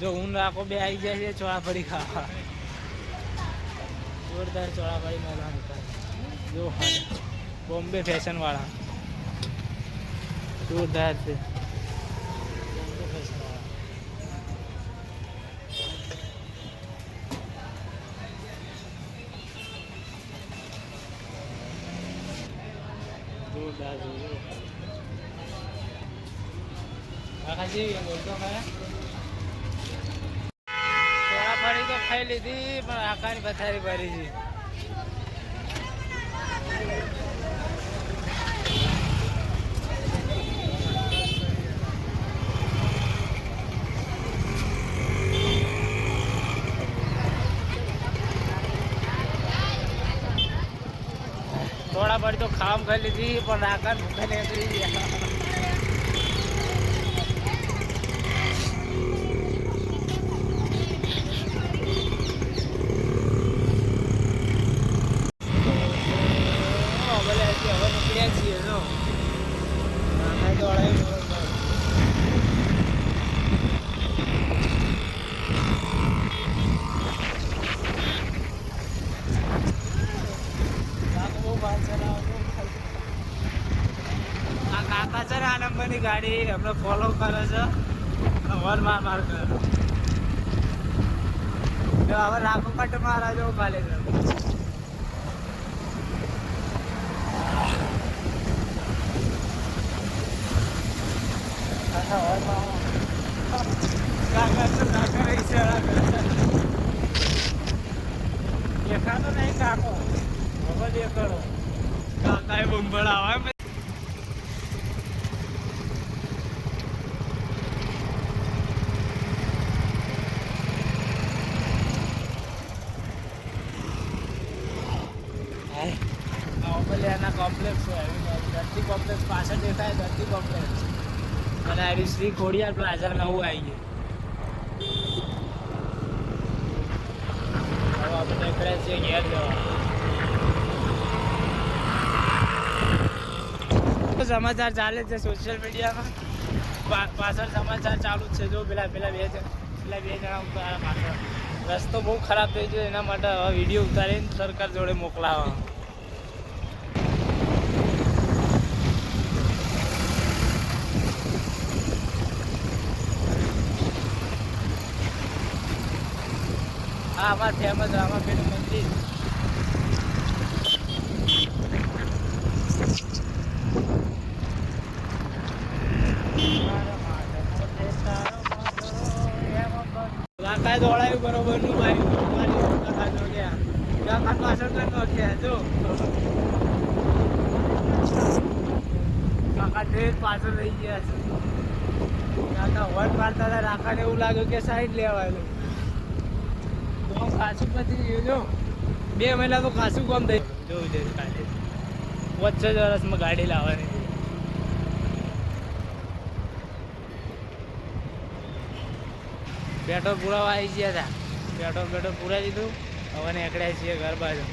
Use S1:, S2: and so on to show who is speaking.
S1: જો હું રાખો બે આવી જાય છે ચોળાફળી ખાવા. જોરદાર ચોળાફળી મેદાન હતા. જો બોમ્બે ફેશન વાળા જોરદાર છે. બોમ્બે ફેશન વાળા જોરદાર જોજો. કાકાજી બોલતો ખરા. ચોળાફળી તો ખાઈ લીધી પણ આકાની પથારી ભરી છે. ચોળાફળી તો ખામ ખાઈ લીધી પણ આકાન ભૂખે નીકળી ગયા. કાકા છે ને આ નંબરની ગાડી અમને ફોલો કરે છે. વન માર કરે હવે રાખો કટ મારા જો ખાલી દેખાતો નહીં કાકો હવે દેખાડો. કાકા એ બંબળાવા કોમ્પ્લેક્સ હોય ધરતી કોમ્પ્લેક્સ પાછળ દેખાય. ધરતી કોમ્પ્લેક્સ અને આ શ્રી ખોડિયાર પ્લાઝા નવું આવી ગયું. હવે આપણે નીકળ્યા છીએ ઘેર જવા. સમાચાર ચાલે છે સોશિયલ મીડિયામાં. પાછળ સમાચાર ચાલુ જ છે. જો પેલા બે જણા પાછળ રસ્તો બહુ ખરાબ થઈ ગયો એના માટે હવે વિડીયો ઉતારીને સરકાર જોડે મોકલાવા. હા અમારે ફેમસ રામાપીરનું મંદિર. કાકા દોડાયું બરોબર નું કાકા જો ગયા પાછળ નોખ્યા જો કાકા ટ્રેન પાછળ રહી ગયા છે. કાકા વોટ મારતા હતા. કાકાને એવું લાગ્યું કે સાઈડ લેવાયેલું. ખાસું પછી જો 2 મહિના તો ખાસું કામ થઈ જોવું છે. કાલે 25 વર્ષમાં ગાડી લાવવાની. પેટ્રોલ પુરાવા આવી ગયા હતા. પેટ્રોલ પુરાવી દીધું. હવે નીકળ્યા છીએ ઘર બાજુ.